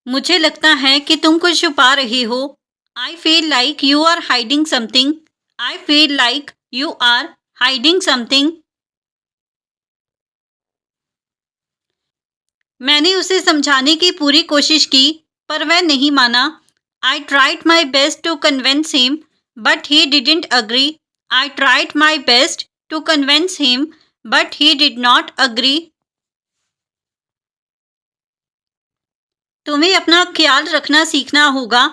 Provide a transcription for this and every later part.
मुझे लगता है कि तुम कुछ छुपा रही हो। I feel like you are hiding something. I feel like you are hiding something. मैंने उसे समझाने की पूरी कोशिश की, पर वह नहीं माना। I tried my best to convince him, but he didn't agree. I tried my best to convince him, but he did not agree. तुम्हें अपना ख्याल रखना सीखना होगा।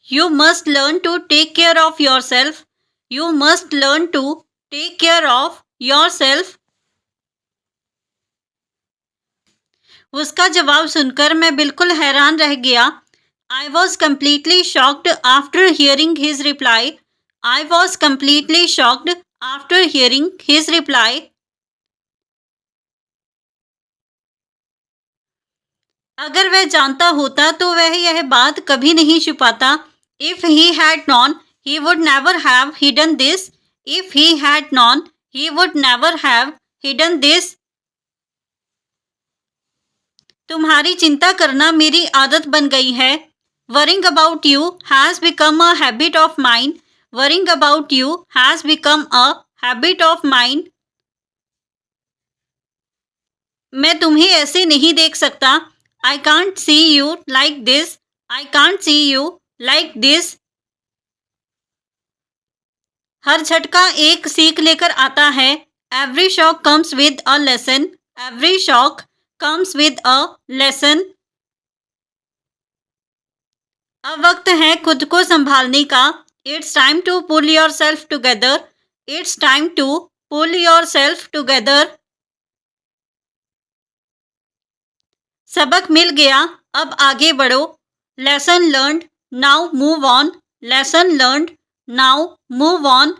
You must learn to take care of yourself. You must learn to take care of yourself. उसका जवाब सुनकर मैं बिल्कुल हैरान रह गया। I was completely shocked after hearing his reply. I was completely shocked after hearing his reply. अगर वह जानता होता तो वह यह बात कभी नहीं छुपाता। If he had known he would never have hidden this. If he had known he would never have hidden this. तुम्हारी चिंता करना मेरी आदत बन गई है। Worrying about you has become a habit of mine. Worrying about you has become a habit of mine. मैं तुम्हें ऐसे नहीं देख सकता। I can't see you like this. I can't see you like this. हर झटका एक सीख लेकर आता है। Every shock comes with a lesson. Every shock comes with a lesson. अब वक्त है खुद को संभालने का। It's time to pull yourself together. It's time to pull yourself together. सबक मिल गया, अब आगे बढ़ो। Lesson learned, now move on. Lesson learned, now move on.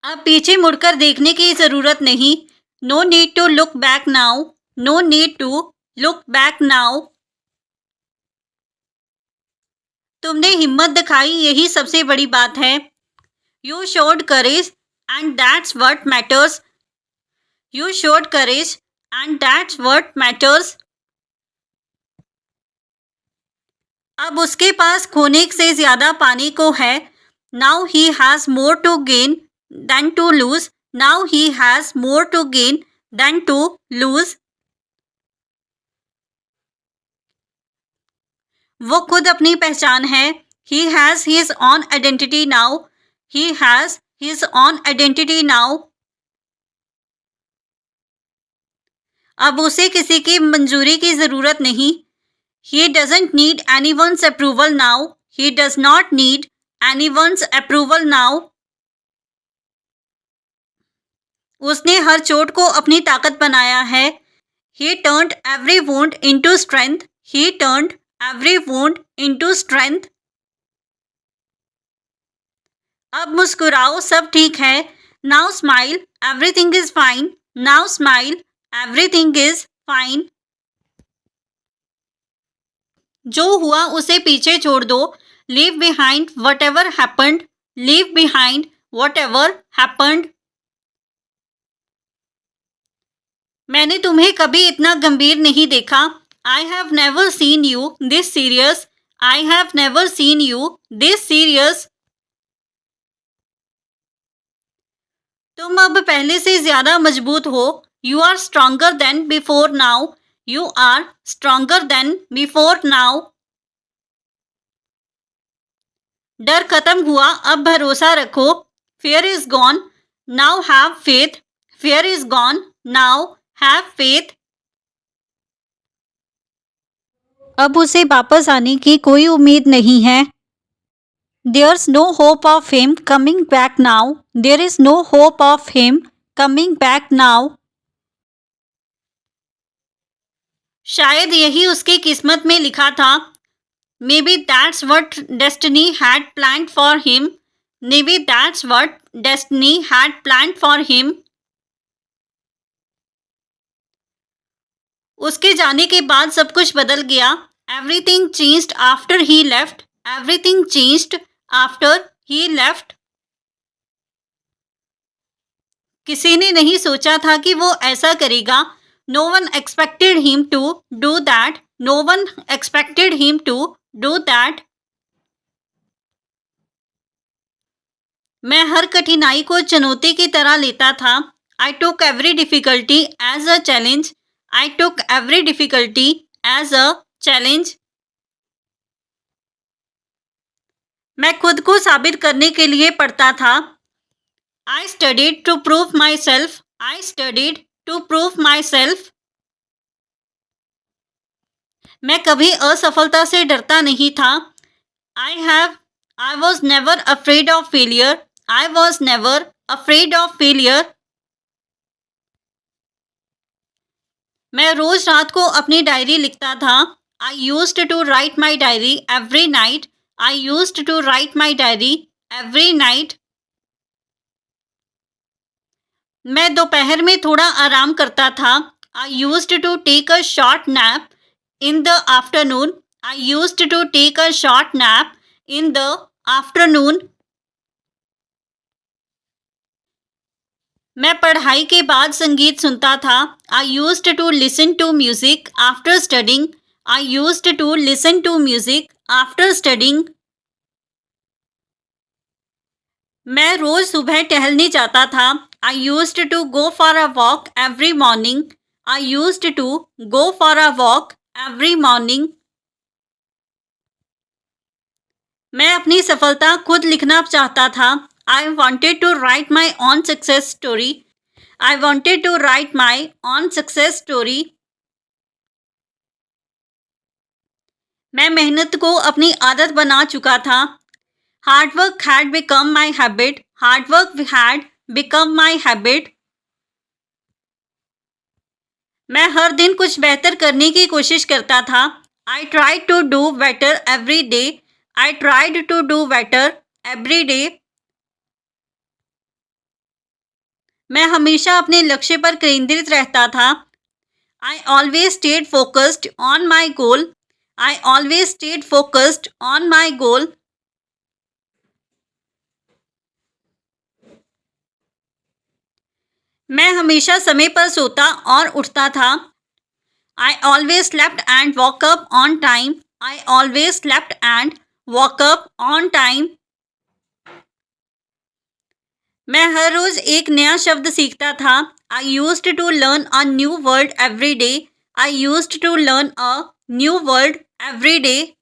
अब पीछे मुड़कर देखने की जरूरत नहीं। No need to look back now. No need to look back now. तुमने हिम्मत दिखाई, यही सबसे बड़ी बात है। You showed courage and that's what matters. You showed courage and that's what matters. अब उसके पास खोने से ज्यादा पाने को है। Now he has more to gain than to lose. Now he has more to gain than to lose. वो खुद अपनी पहचान है। He has his own identity now. He has his own identity now. अब उसे किसी की मंजूरी की जरूरत नहीं। He doesn't need anyone's approval now. He does not need anyone's approval now. उसने हर चोट को अपनी ताकत बनाया है। He turned every wound into strength. He turned every wound into strength. अब मुस्कुराओ, सब ठीक है। Now smile, everything is fine. Now smile, everything is fine. जो हुआ उसे पीछे छोड़ दो। Leave behind whatever happened. Leave behind whatever happened. मैंने तुम्हें कभी इतना गंभीर नहीं देखा। I have never seen you this serious. I have never seen you this serious. तुम अब पहले से ज्यादा मजबूत हो। You are stronger than before now. You are stronger than before now. डर खत्म हुआ, अब भरोसा रखो। Fear is gone, now have faith. Fear is gone, now have faith. अब उसे वापस आने की कोई उम्मीद नहीं है। There's no hope of him coming back now. There is no hope of him coming back now. शायद यही उसकी किस्मत में लिखा था। Maybe that's what destiny had planned for him. Maybe that's what destiny had planned for him. उसके जाने के बाद सब कुछ बदल गया। Everything changed after he left. Everything changed after he left. किसी ने नहीं सोचा था कि वो ऐसा करेगा। No one expected him to do that. No one expected him to do that. मैं हर कठिनाई को चुनौती की तरह लेता था. I took every difficulty as a challenge. I took every difficulty as a challenge. मैं खुद को साबित करने के लिए पढ़ता था. I studied to prove myself. I studied to prove myself. मैं कभी असफलता से डरता नहीं था. I was never afraid of failure. I was never afraid of failure. मैं रोज रात को अपनी डायरी लिखता था. I used to write my diary every night. I used to write my diary every night. मैं दोपहर में थोड़ा आराम करता था. I used to take a short nap in the afternoon. I used to take a short nap in the afternoon. मैं पढ़ाई के बाद संगीत सुनता था. I used to listen to music after studying. I used to listen to music after studying. मैं रोज सुबह टहलने जाता था. I used to go for a walk every morning. I used to go for a walk every morning. मैं अपनी सफलता खुद लिखना चाहता था. I wanted to write my own success story. I wanted to write my own success story. मैं मेहनत को अपनी आदत बना चुका था. Hard work had become my habit. Hard work had become my habit. मैं हर दिन कुछ बेहतर करने की कोशिश करता था. I tried to do better every day. I tried to do better every day. मैं हमेशा अपने लक्ष्य पर केंद्रित रहता था. I always stayed focused on my goal. I always stayed focused on my goal. मैं हमेशा समय पर सोता और उठता था. I always slept and woke up on time. I always slept and woke up on time. मैं हर रोज एक नया शब्द सीखता था. I used to learn a new word every day. I used to learn a new word every day.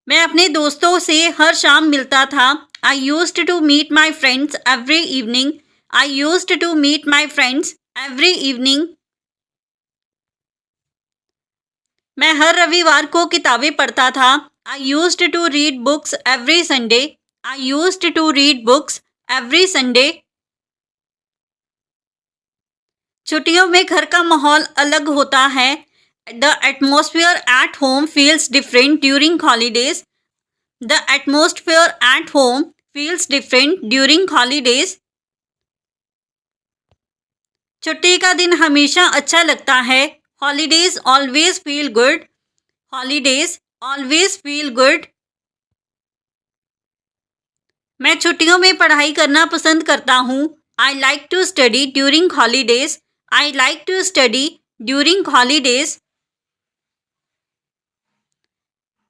मैं अपने दोस्तों से हर शाम मिलता था. I used to meet my friends every evening. I used to meet my friends every evening. मैं हर रविवार को किताबें पढ़ता था. I used to read books every Sunday. I used to read books every Sunday. छुट्टियों में घर का माहौल अलग होता है. The atmosphere at home feels different during holidays. The atmosphere at home feels different during holidays. छुट्टी का दिन हमेशा अच्छा लगता है. Holidays always feel good. Holidays always feel good. मैं छुट्टियों में पढ़ाई करना पसंद करता हूँ. I like to study during holidays. I like to study during holidays.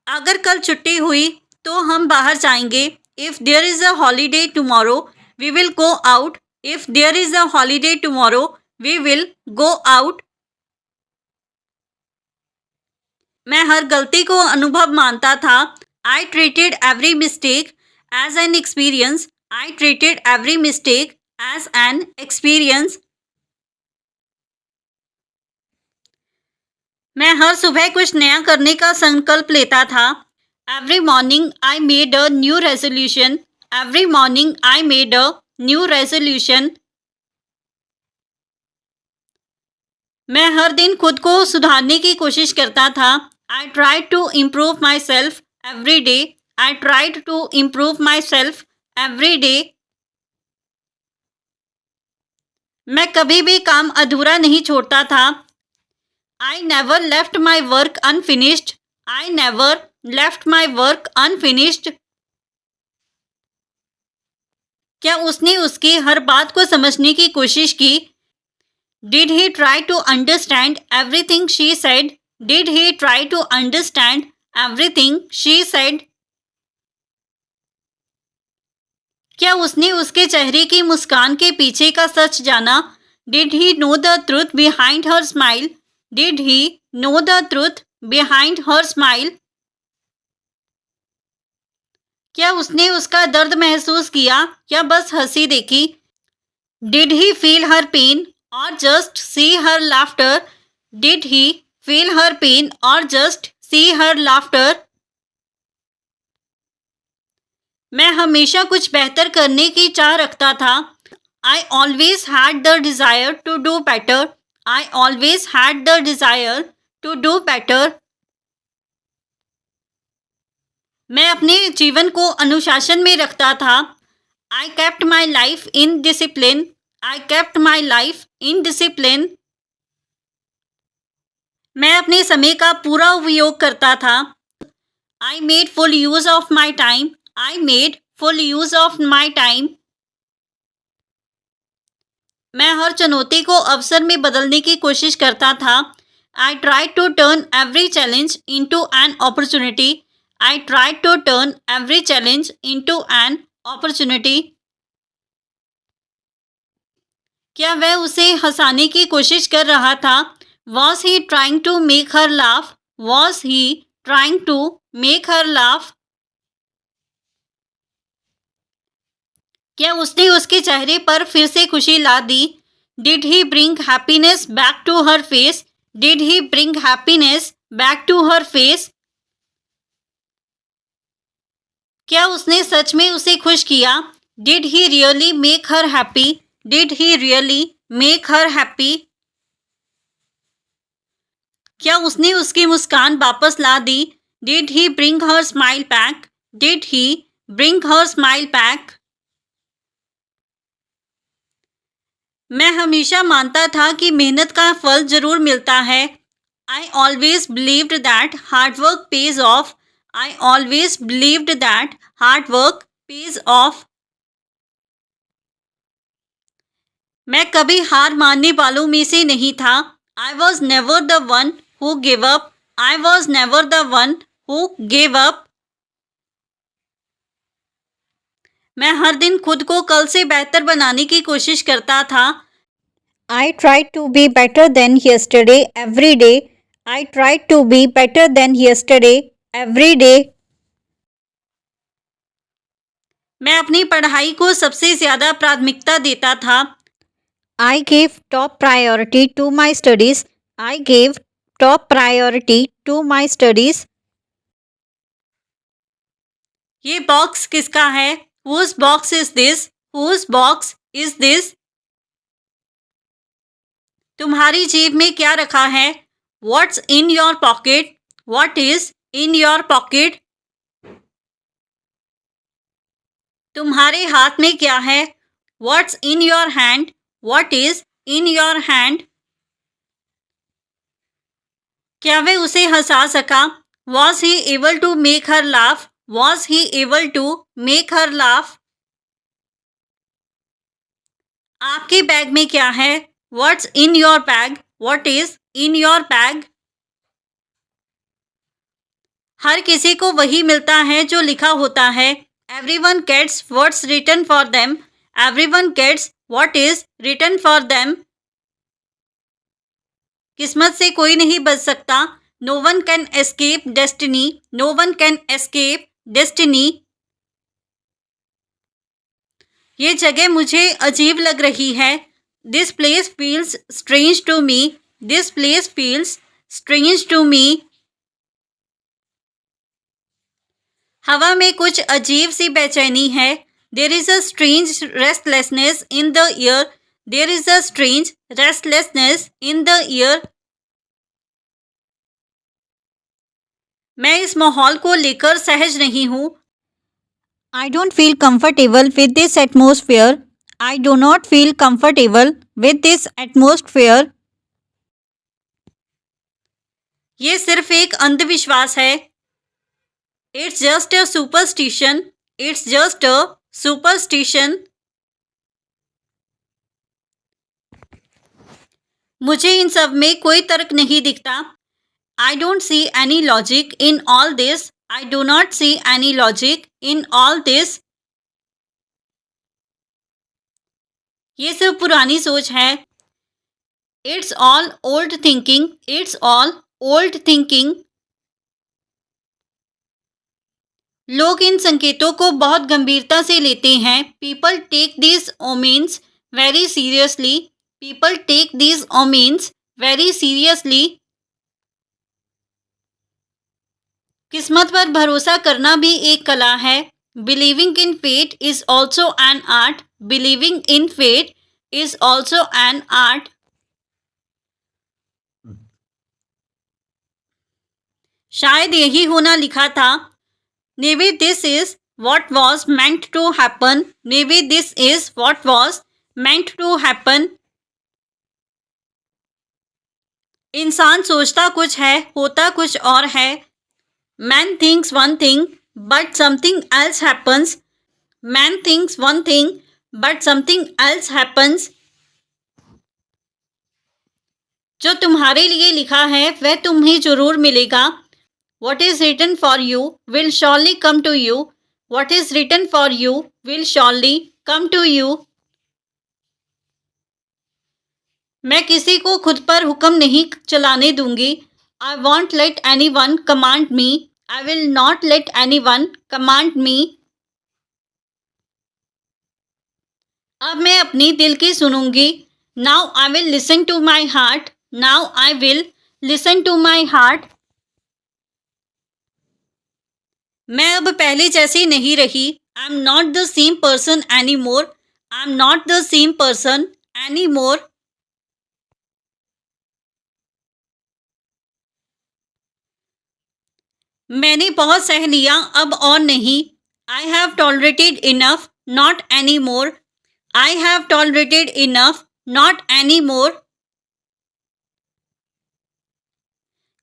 अगर कल छुट्टी हुई तो हम बाहर जाएंगे. If there is a holiday tomorrow, we will go out. If there is a holiday tomorrow, we will go out. मैं हर गलती को अनुभव मानता था. I treated every mistake as an experience. I treated every mistake as an experience. मैं हर सुबह कुछ नया करने का संकल्प लेता था. Every morning I made a new resolution. Every morning I made a new resolution. मैं हर दिन खुद को सुधारने की कोशिश करता था. I tried to improve myself every day. I tried to improve myself every day. मैं कभी भी काम अधूरा नहीं छोड़ता था. I never left my work unfinished. I never left my work unfinished. क्या उसने उसकी हर बात को समझने की कोशिश की? Did he try to understand everything she said? Did he try to understand everything she said? क्या उसने उसके चेहरे की मुस्कान के पीछे का सच जाना? Did he know the truth behind her smile? Did he know the truth behind her smile? क्या उसने उसका दर्द महसूस किया या बस हंसी देखी? Did he feel her pain or just see her laughter? Did he feel her pain or just see her laughter? मैं हमेशा कुछ बेहतर करने की चाह रखता था. I always had the desire to do better. I always had the desire to do better. मैं अपने जीवन को अनुशासन में रखता था. I kept my life in discipline. I kept my life in discipline. मैं अपने समय का पूरा उपयोग करता था. I made full use of my time. I made full use of my time. मैं हर चुनौती को अवसर में बदलने की कोशिश करता था. I tried to turn every challenge into an opportunity. I tried to turn every challenge into an opportunity. क्या वह उसे हंसाने की कोशिश कर रहा था? Was he trying to make her laugh? Was he trying to make her laugh? क्या उसने उसके चेहरे पर फिर से खुशी ला दी? Did he bring happiness back to her face? Did he bring happiness back to her face? क्या उसने सच में उसे खुश किया? Did he really make her happy? Did he really make her happy? क्या उसने उसकी मुस्कान वापस ला दी? Did he bring her smile back? Did he bring her smile back? मैं हमेशा मानता था कि मेहनत का फल जरूर मिलता है. I always believed that hard work pays off. I always believed that hard work pays off. मैं कभी हार मानने वालों में से नहीं था. I was never the one who gave up. I was never the one who gave up. मैं हर दिन खुद को कल से बेहतर बनाने की कोशिश करता था. I tried to be better than yesterday every day. I tried to be better than yesterday every day. मैं अपनी पढ़ाई को सबसे ज़्यादा प्राथमिकता देता था. I gave top priority to my studies. I gave top priority to my studies. ये बॉक्स किसका है? Whose box is this? Whose box is this? तुम्हारी जेब में क्या रखा है? What's in your pocket? What is in your pocket? तुम्हारे हाथ में क्या है? What's in your hand? What is in your hand? क्या वह उसे हंसा सका? Was he able to make her laugh? Was he able to make her laugh? आपके बैग में क्या है? What's in your bag? What is in your bag? हर किसी को वही मिलता है जो लिखा होता है. Everyone gets what's written for them. Everyone gets what is written for them. किस्मत से कोई नहीं बच सकता. No one can escape destiny. No one can escape destiny. ये जगह मुझे अजीब लग रही है. This place feels strange to me. This place feels strange to me. हवा में कुछ अजीब सी बेचैनी है. There is a strange restlessness in the air. There is a strange restlessness in the air. मैं इस माहौल को लेकर सहज नहीं हूँ. I don't feel comfortable with this atmosphere. I do not feel comfortable with this atmosphere. ये सिर्फ एक अंधविश्वास है. It's just a superstition. It's just a superstition. मुझे इन सब में कोई तर्क नहीं दिखता। I don't see any logic in all this. I do not see any logic in all this. ये सब पुरानी सोच है। It's all old thinking. It's all old thinking. लोग इन संकेतों को बहुत गंभीरता से लेते हैं। People take these omens very seriously. People take these omens very seriously. किस्मत पर भरोसा करना भी एक कला है। Believing in fate is also an art. Believing in fate is also an art. शायद यही होना लिखा था। Maybe this is what was meant to happen. Maybe this is what was meant to happen. इंसान सोचता कुछ है, होता कुछ और है। Man thinks one thing, but something else happens. Man thinks one thing, but something else happens. जो तुम्हारे लिए लिखा है वह तुम्हें जरूर मिलेगा। What is written for you will surely come to you. What is written for you will surely come to you. मैं किसी को खुद पर हुक्म नहीं चलाने दूंगी। I won't let anyone command me. I will not let anyone command me. अब मैं अपनी दिल की सुनूंगी। Now I will listen to my heart. Now I will listen to my heart. मैं अब पहले जैसी नहीं रही। I am not the same person any more. I am not the same person any more. मैंने बहुत सह लिया, अब और नहीं। I have tolerated enough, not any more. I have tolerated enough, not any more.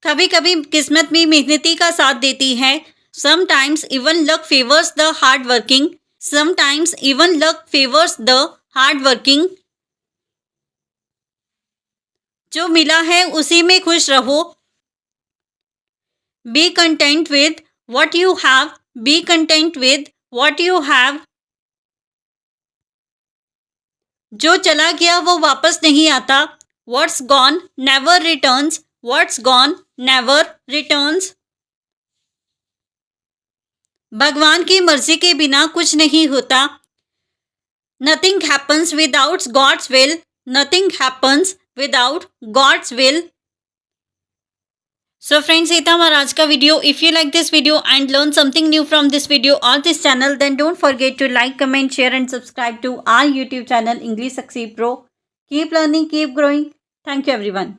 कभी कभी किस्मत भी मेहनती का साथ देती है। Sometimes even luck favors the hardworking. Sometimes even luck favors the hardworking. जो मिला है उसी में खुश रहो। Be content with what you have. Be content with what you have. जो चला गया वो वापस नहीं आता। What's gone never returns. What's gone never returns. भगवान की मर्जी के बिना कुछ नहीं होता। Nothing happens without God's will. Nothing happens without God's will. So friends, ये था हमारा आज का video. If you like this video and learn something new from this video or this channel, then don't forget to like, comment, share and subscribe to our YouTube channel English Succeed Pro. Keep learning, keep growing. Thank you everyone.